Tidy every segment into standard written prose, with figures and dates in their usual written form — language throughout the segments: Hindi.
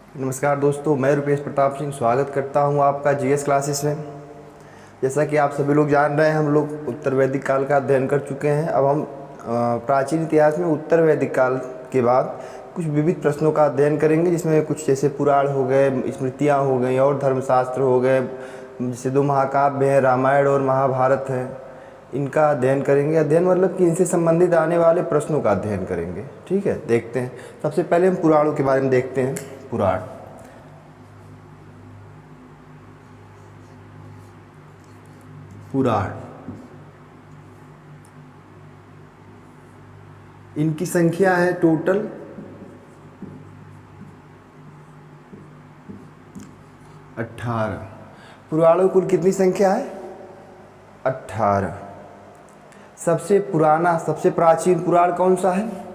नमस्कार दोस्तों, मैं रुपेश प्रताप सिंह स्वागत करता हूं आपका जीएस क्लासेस में। जैसा कि आप सभी लोग जान रहे हैं, हम लोग उत्तर वैदिक काल का अध्ययन कर चुके हैं। अब हम प्राचीन इतिहास में उत्तर वैदिक काल के बाद कुछ विविध प्रश्नों का अध्ययन करेंगे, जिसमें कुछ जैसे पुराण हो गए, स्मृतियाँ हो गई और धर्मशास्त्र हो गए, जैसे दो महाकाव्य हैं, रामायण और महाभारत है, इनका अध्ययन करेंगे। अध्ययन मतलब कि इनसे संबंधित आने वाले प्रश्नों का अध्ययन करेंगे। ठीक है, देखते हैं। सबसे पहले हम पुराणों के बारे में देखते हैं। पुराण पुराण इनकी संख्या है टोटल 18। पुराणों कुल कितनी संख्या है? 18। सबसे पुराना, सबसे प्राचीन पुराण कौन सा है?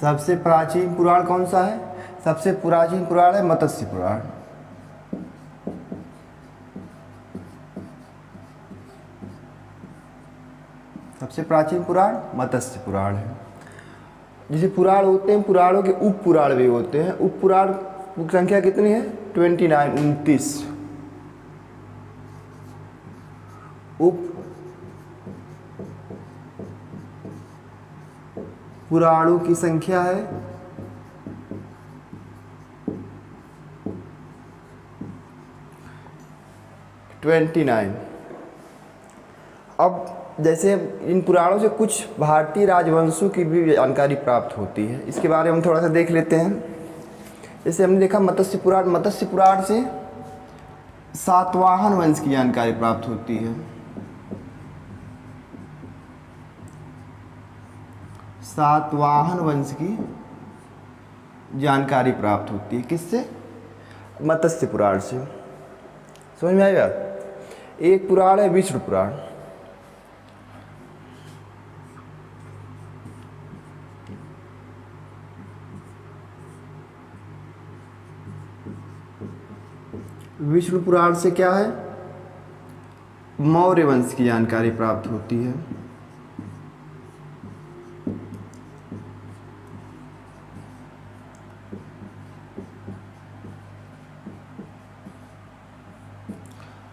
सबसे प्राचीन पुराण कौन सा है? सबसे प्राचीन पुराण है मत्स्य पुराण। सबसे प्राचीन पुराण मत्स्य पुराण है। जैसे पुराण होते हैं, पुराणों के उप पुराण भी होते हैं। उप पुराण की संख्या कितनी है? 29। उप पुराणों की संख्या है 29। अब जैसे इन पुराणों से कुछ भारतीय राजवंशों की भी जानकारी प्राप्त होती है, इसके बारे में हम थोड़ा सा देख लेते हैं। जैसे हमने देखा मत्स्य पुराण, मत्स्य पुराण से सातवाहन वंश की जानकारी प्राप्त होती है। सातवाहन वंश की जानकारी प्राप्त होती है। किससे? मत्स्य पुराण से। समझ में आएगा? एक पुराण है विष्णु पुराण। विष्णु पुराण से क्या है? मौर्य वंश की जानकारी प्राप्त होती है।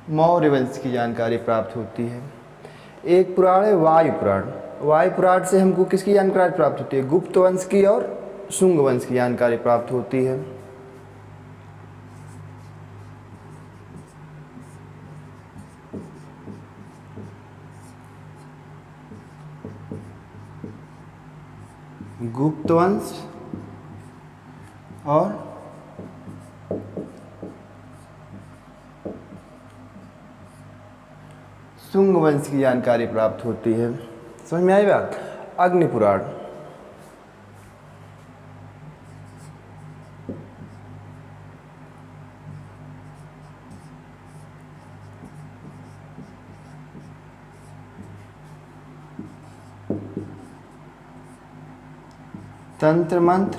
मौर्य वंश की जानकारी प्राप्त होती है। एक पुराण है वायु पुराण। वायु पुराण से हमको किसकी जानकारी प्राप्त होती है? गुप्त वंश की और शुंग वंश की जानकारी प्राप्त होती है। गुप्त वंश और शुंग वंश की जानकारी प्राप्त होती है। समझ में आई बात? अग्नि पुराण। तंत्र मंत्र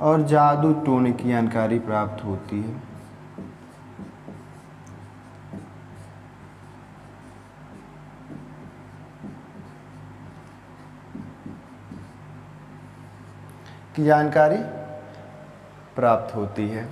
और जादू टोने की जानकारी प्राप्त होती है। की जानकारी प्राप्त होती है।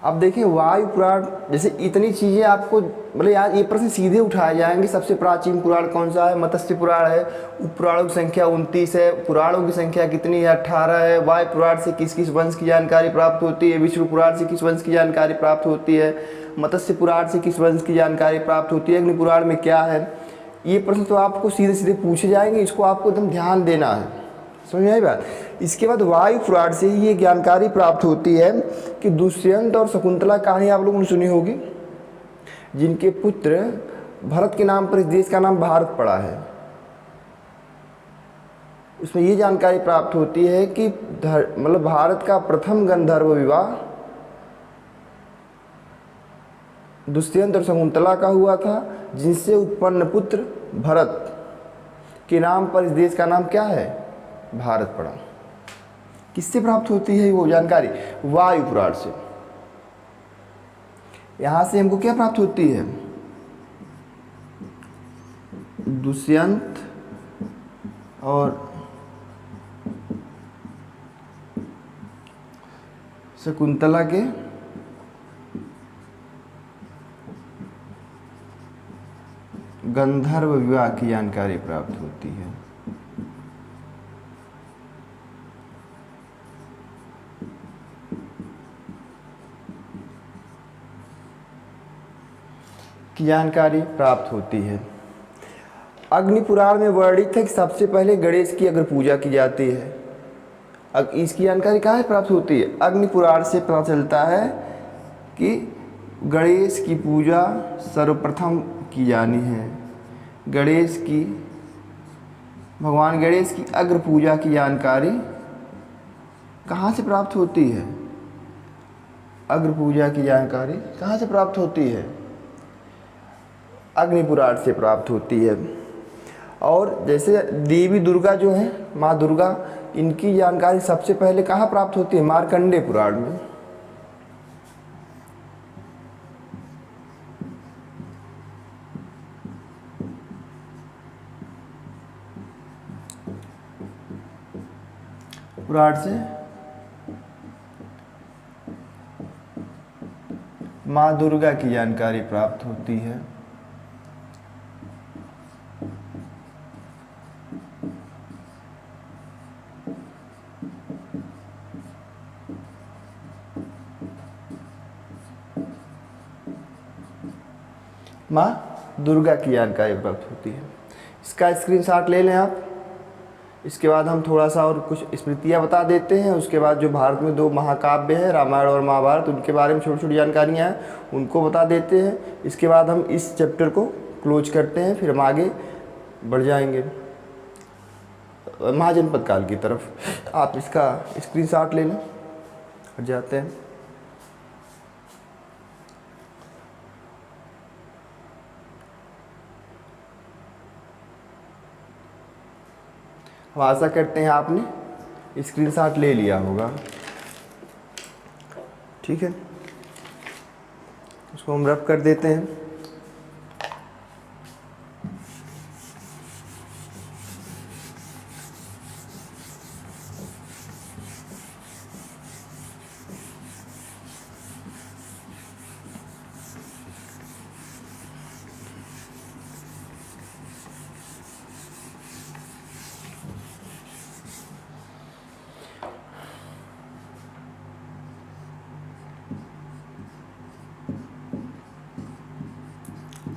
अब देखिए वायु पुराण, जैसे इतनी चीज़ें आपको मतलब यार ये प्रश्न सीधे उठाए जाएंगे। सबसे प्राचीन पुराण कौन सा है? मत्स्य पुराण है। उप पुराणों की संख्या 29 है। पुराणों की संख्या कितनी है? 18 है। वायु पुराण से किस किस वंश की जानकारी प्राप्त होती है? विष्णु पुराण से किस वंश की जानकारी प्राप्त होती है? मत्स्य पुराण से किस वंश की जानकारी प्राप्त होती है? अग्नि पुराण में क्या है? ये प्रश्न तो आपको सीधे सीधे पूछे जाएंगे, इसको आपको एकदम ध्यान देना है। समझ में आई बात? इसके बाद वायु पुराण से ही ये जानकारी प्राप्त होती है कि दुष्यंत और शकुंतला कहानी आप लोगों ने सुनी होगी, जिनके पुत्र भरत के नाम पर इस देश का नाम भारत पड़ा है। उसमें ये जानकारी प्राप्त होती है कि मतलब भारत का प्रथम गंधर्व विवाह दुष्यंत और शकुंतला का हुआ था, जिनसे उत्पन्न पुत्र भरत के नाम पर इस देश का नाम क्या है? भारत पड़ा। किससे प्राप्त होती है वो जानकारी? वायु पुराण से। यहाँ से हमको क्या प्राप्त होती है? दुष्यंत और शकुंतला के गंधर्व विवाह की जानकारी प्राप्त होती है। की जानकारी प्राप्त होती है। अग्नि पुराण में वर्णित है कि सबसे पहले गणेश की अगर पूजा की जाती है। अब इसकी जानकारी कहाँ से प्राप्त होती है? अग्नि पुराण से पता चलता है कि गणेश की पूजा सर्वप्रथम की जानी है। गणेश की, भगवान गणेश की अग्र पूजा की जानकारी कहाँ से प्राप्त होती है? अग्र पूजा की जानकारी कहाँ से प्राप्त होती है? अग्नि पुराण से प्राप्त होती है। और जैसे देवी दुर्गा जो है, माँ दुर्गा, इनकी जानकारी सबसे पहले कहाँ प्राप्त होती है? मार्कंडेय पुराण में। पुराण से माँ दुर्गा की जानकारी प्राप्त होती है। माँ दुर्गा की जानकारी प्राप्त होती है। इसका स्क्रीनशॉट ले लें आप। इसके बाद हम थोड़ा सा और कुछ स्मृतियाँ बता देते हैं। उसके बाद जो भारत में 2 महाकाव्य हैं, रामायण और महाभारत, उनके बारे में छोटी छोटी जानकारियाँ हैं, उनको बता देते हैं। इसके बाद हम इस चैप्टर को क्लोज करते हैं, फिर हम आगे बढ़ जाएंगे महाजनपद काल की तरफ। आप इसका स्क्रीनशॉट ले लें, हट जाते हैं। हम आशा करते हैं आपने स्क्रीनशॉट ले लिया होगा। ठीक है, उसको हम रब कर देते हैं।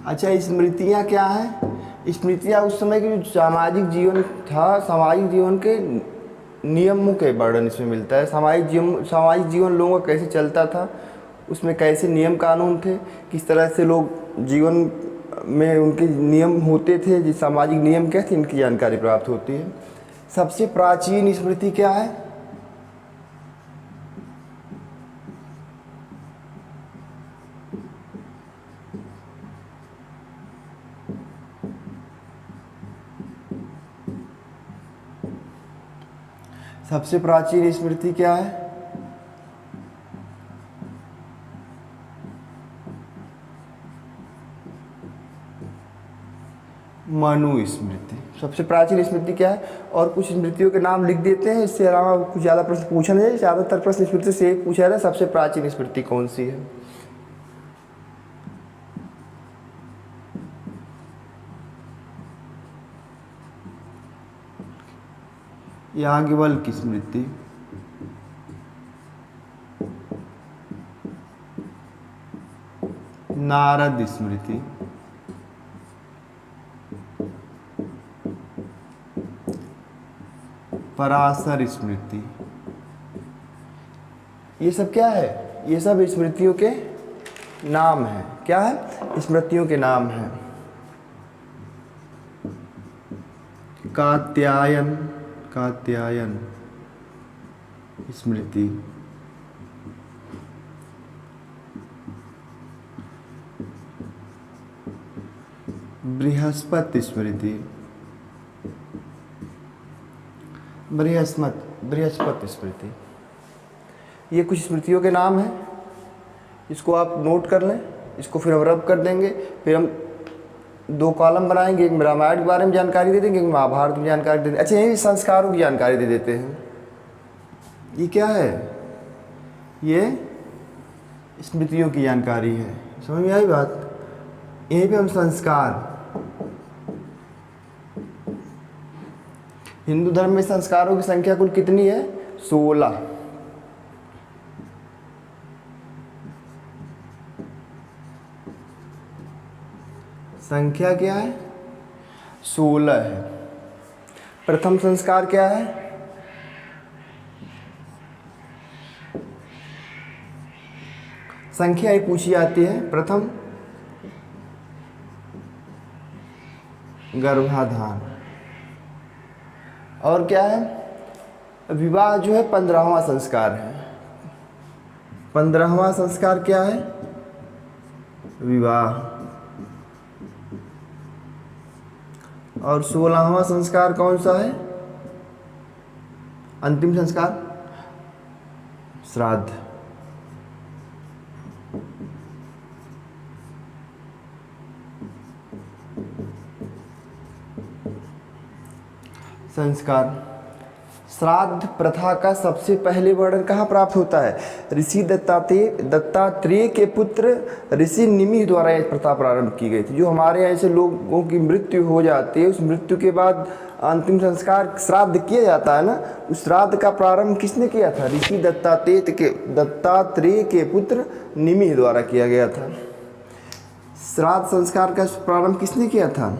अच्छा, स्मृतियाँ क्या हैं? स्मृतियाँ उस समय के जो सामाजिक जीवन था, सामाजिक जीवन के नियमों के वर्णन इसमें मिलता है। सामाजिक जीवन लोगों का कैसे चलता था, उसमें कैसे नियम कानून थे, किस तरह से लोग जीवन में उनके नियम होते थे, जिस सामाजिक नियम क्या थे, इनकी जानकारी प्राप्त होती है। सबसे प्राचीन स्मृति क्या है? सबसे प्राचीन स्मृति क्या है? मनु स्मृति। सबसे प्राचीन स्मृति क्या है? और कुछ स्मृतियों के नाम लिख देते हैं, इससे अलावा कुछ ज़्यादा प्रश्न पूछा नहीं है। ज़्यादातर प्रश्न स्मृति से एक पूछा है, सबसे प्राचीन स्मृति कौन सी है? याज्ञवल्क्य स्मृति, नारद स्मृति, पराशर स्मृति। ये सब क्या है? ये सब स्मृतियों के नाम हैं। क्या है? स्मृतियों के नाम हैं। कात्यायन स्मृति, बृहस्पति स्मृति, बृहस्पति स्मृति। ये कुछ स्मृतियों के नाम हैं। इसको आप नोट कर लें, इसको फिर हम रब कर देंगे। फिर हम 2 कॉलम बनाएंगे, एक रामायण के बारे में जानकारी दे देंगे, एक महाभारत की जानकारी दे देंगे। अच्छा, यही संस्कारों की जानकारी दे देते हैं। ये क्या है? ये स्मृतियों की जानकारी है। समझ में आई बात? यहीं पे हम संस्कार, हिंदू धर्म में संस्कारों की संख्या कुल कितनी है? 16। संख्या क्या है? 16 है। प्रथम संस्कार क्या है? संख्या ही पूछी जाती है। प्रथम गर्भाधान। और क्या है? विवाह जो है 15वां संस्कार है। 15वां संस्कार क्या है? विवाह। और 16वां संस्कार कौन सा है? अंतिम संस्कार श्राद्ध। संस्कार। श्राद्ध प्रथा का सबसे पहले वर्णन कहाँ प्राप्त होता है? ऋषि दत्तात्रेय के पुत्र ऋषि निमि द्वारा यह प्रथा प्रारंभ की गई थी। जो हमारे ऐसे लोगों की मृत्यु हो जाती है, उस मृत्यु के बाद अंतिम संस्कार श्राद्ध किया जाता है ना, उस श्राद्ध का प्रारंभ किसने किया था? ऋषि दत्तात्रेय के पुत्र निमि द्वारा किया गया था। श्राद्ध संस्कार का प्रारंभ किसने किया था?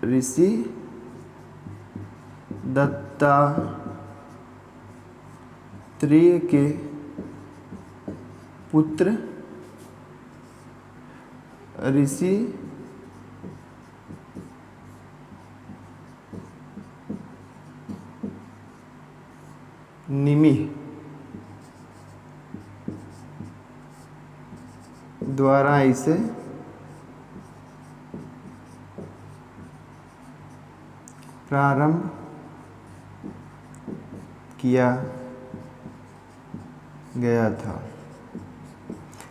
ऋषि दत्तात्रेय के पुत्र ऋषि निमि द्वारा इसे प्रारंभ किया गया था।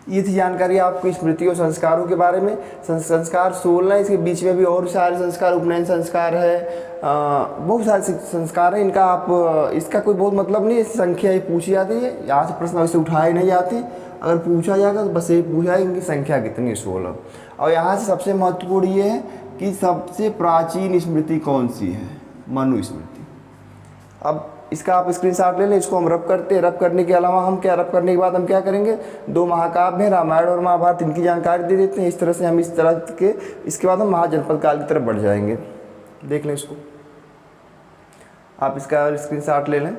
ये थी जानकारी आपको स्मृति और संस्कारों के बारे में। संस्कार 16, इसके बीच में भी और सारे संस्कार, उपनयन संस्कार है, बहुत सारे संस्कार हैं। इनका आप, इसका कोई बहुत मतलब नहीं है, संख्या ही पूछी जाती है। यहाँ से प्रश्न वैसे उठाए नहीं जाते, अगर पूछा जाएगा तो बस ये पूछा है इनकी संख्या कितनी है? 16। और यहाँ से सबसे महत्वपूर्ण ये है कि सबसे प्राचीन स्मृति कौन सी है? मनुस्मृति। अब इसका आप स्क्रीनशॉट ले लें, इसको हम रब करते हैं। रब करने के अलावा हम क्या, रब करने के बाद हम क्या करेंगे? 2 महाकाव्य हैं, रामायण और महाभारत, इनकी जानकारी दे देते हैं। इस तरह से हम इस तरह के, इसके बाद हम महाजनपद काल की तरफ बढ़ जाएंगे। देख लें इसको, आप इसका स्क्रीनशॉट ले लें।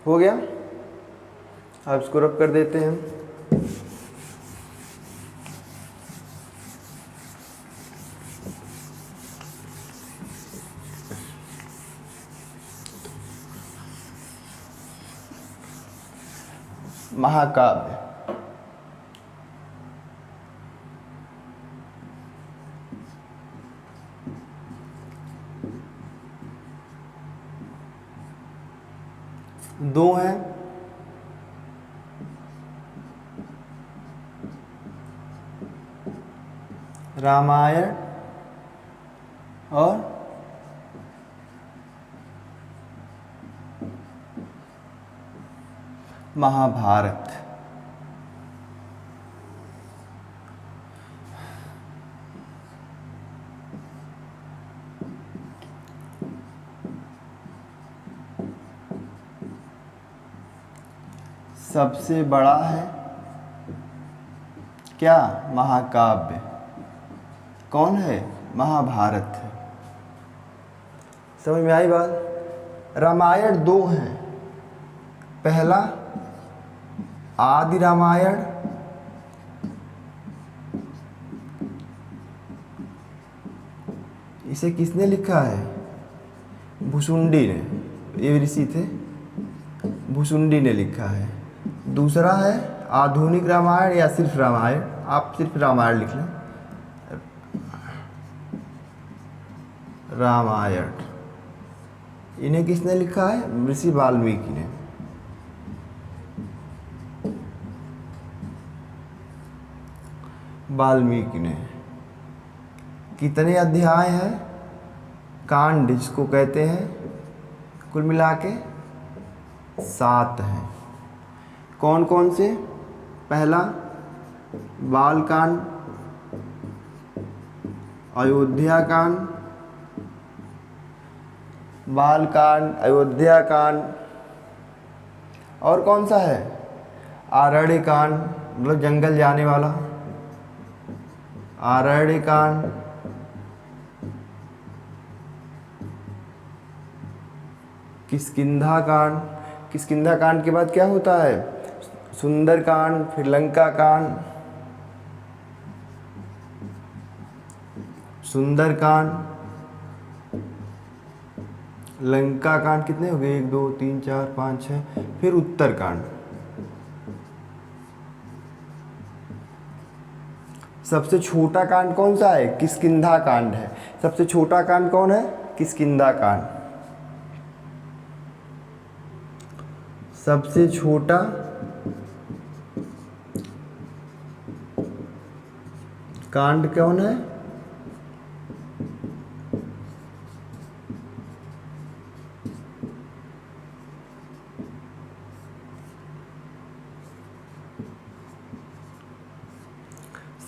हो गया? अब इसको रब कर देते हैं। महाकाव्य। दो हैं, रामायण और महाभारत। सबसे बड़ा है क्या? महाकाव्य। कौन है? महाभारत है। समझ में आई बात? रामायण 2 हैं। पहला आदि रामायण, इसे किसने लिखा है? भुसुंडी ने, ये ऋषि थे भुसुंडी ने लिखा है। दूसरा है आधुनिक रामायण या सिर्फ रामायण, आप सिर्फ रामायण लिख लें, रामायण। इन्हें किसने लिखा है? ऋषि वाल्मीकि ने। वाल्मीकि ने। कितने अध्याय हैं? कांड जिसको कहते हैं, कुल मिला के 7 हैं। कौन कौन से? पहला बाल कांड, अयोध्या कांड, बाल कांड, अयोध्या कांड, और कौन सा है? आरण्य कांड, मतलब जंगल जाने वाला, आरण्य कांड, किष्किंधा कांड। किष्किंधा कांड के बाद क्या होता है? सुंदर कांड, फिर लंका कांड, सुंदर कांड, लंका कांड, कितने हो गए? 1 2 3 4 5 6, फिर उत्तर कांड। सबसे छोटा कांड कौन सा है? किष्किंधा कांड है। सबसे छोटा कांड कौन है? किष्किंधा कांड। सबसे छोटा कांड कौन है?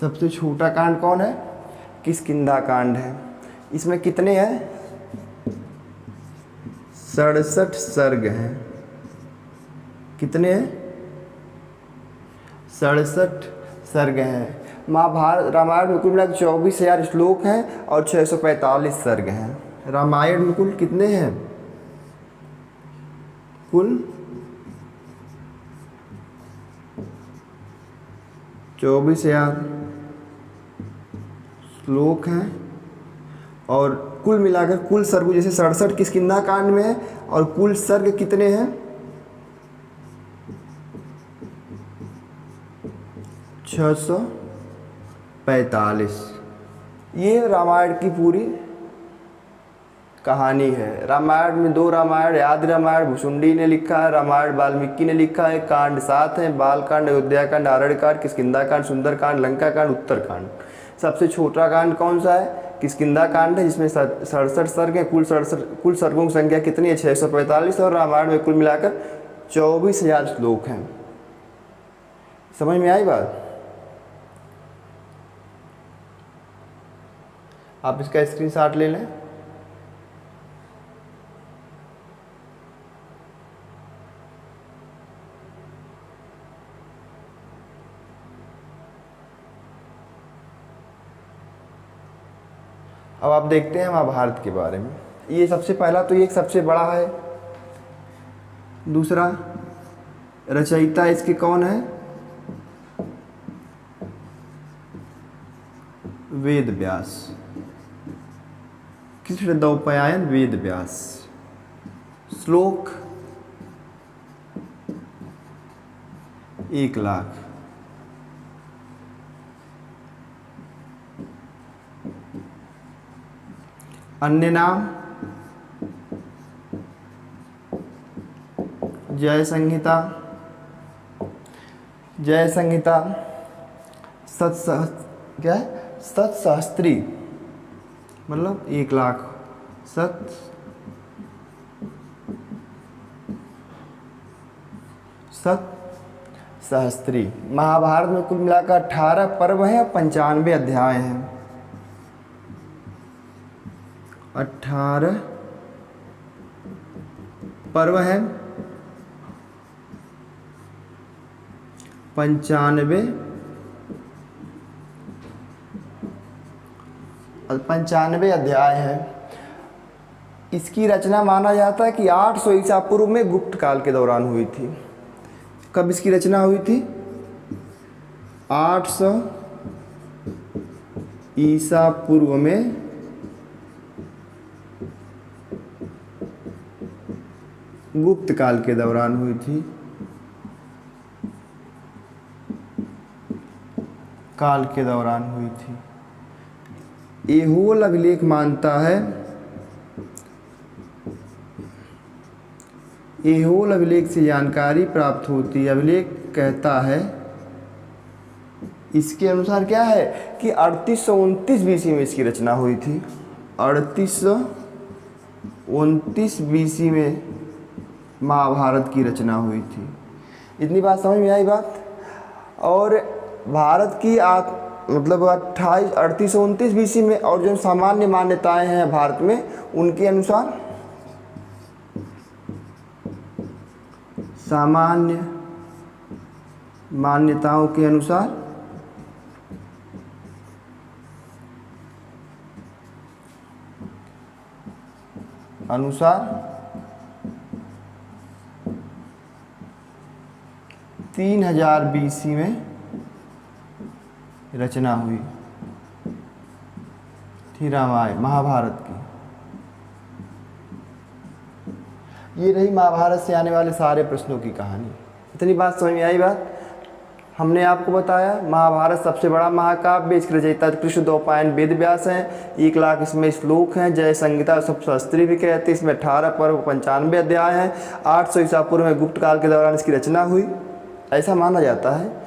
सबसे छोटा कांड कौन है? किष्किंधा कांड है। इसमें कितने हैं? 67 सर्ग हैं। कितने हैं? 67 सर्ग हैं। महाभारत रामायण में कुल मिलाकर 24,000 श्लोक हैं और 645 सर्ग हैं। रामायण में कुल कितने हैं? कुल 24,000 श्लोक हैं और कुल मिलाकर कुल सर्ग जैसे 67 किष्किंधा कांड में है और कुल सर्ग कितने हैं? 645। ये रामायण की पूरी कहानी है। रामायण में 2 रामायण, आदि रामायण भुसुंडी ने लिखा है, रामायण वाल्मीकि ने लिखा है। कांड 7 हैं, बाल कांड, अयोध्या कांड, आरण्य कांड, किष्किंधा कांड, सुंदर कांड, लंका कांड, उत्तर कांड। सबसे छोटा कांड कौन सा है? किष्किंधा कांड है, जिसमें 67 सर्ग हैं। कुल सर्गों की संख्या कितनी है? 645। और रामायण में कुल मिलाकर 24,000 श्लोक हैं। समझ में आई बात? आप इसका स्क्रीनशॉट ले लें। अब आप देखते हैं महाभारत के बारे में। ये सबसे पहला तो ये सबसे बड़ा है। दूसरा रचयिता इसके कौन है? वेद व्यास, कृष्णद्वैपायन वेद व्यास। श्लोक 1,00,000। अन्य नाम जय संहिता, जय संहिता, क्या है? सतसहस्त्री, मतलब 1,00,000 सतसहस्त्री। महाभारत में कुल मिलाकर 18 पर्व हैं और 95 अध्याय हैं। 18 पर्व हैं, 95 अध्याय हैं। इसकी रचना माना जाता है कि 800 ईसा पूर्व में गुप्त काल के दौरान हुई थी। कब इसकी रचना हुई थी? 800 ईसा पूर्व में गुप्त काल के दौरान हुई थी। काल के दौरान हुई थी। ऐहोल अभिलेख मानता है, ऐहोल अभिलेख से जानकारी प्राप्त होती है। अभिलेख कहता है, इसके अनुसार क्या है कि 3829 बीसी में इसकी रचना हुई थी। 3829 बीसी में महाभारत की रचना हुई थी। इतनी बात समझ में आई बात। और भारत की मतलब 3829 बीसी में, और जो सामान्य मान्यताएं हैं भारत में, उनके अनुसार, सामान्य मान्यताओं के अनुसार अनुसार 3000 बीसी में रचना हुई थी रामायण, महाभारत की। ये रही महाभारत से आने वाले सारे प्रश्नों की कहानी। इतनी बात समझ में आई बात। हमने आपको बताया महाभारत सबसे बड़ा महाकाव्य, इसके रचयिता कृष्ण द्वैपायन वेद व्यास हैं। 1 लाख इसमें श्लोक हैं। जय संहिता सप्तशस्त्री भी कहते हैं। इसमें 18 पर्व 95 अध्याय हैं। 800 ईसा पूर्व में गुप्त काल के दौरान इसकी रचना हुई, ऐसा माना जाता है।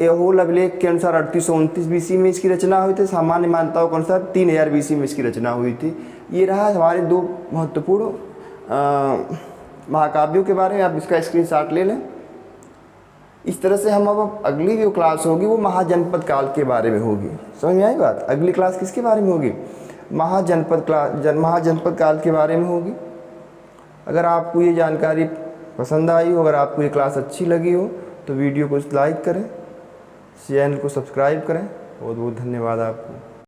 ऐहोल अभिलेख के अनुसार 3829 बीसी में इसकी रचना हुई थी। सामान्य मान्यताओं के अनुसार 3000 बीसी में इसकी रचना हुई थी। ये रहा हमारे 2 महत्वपूर्ण महाकाव्यों के बारे में। आप इसका स्क्रीनशॉट ले लें। इस तरह से हम अब अगली जो क्लास होगी वो महाजनपद काल के बारे में होगी। समझ में आई बात। अगली क्लास किसके बारे में होगी? महाजनपद काल के बारे में होगी। अगर आपको ये जानकारी पसंद आई हो, अगर आपको ये क्लास अच्छी लगी हो, तो वीडियो को लाइक करें, चैनल को सब्सक्राइब करें। बहुत बहुत धन्यवाद आपको।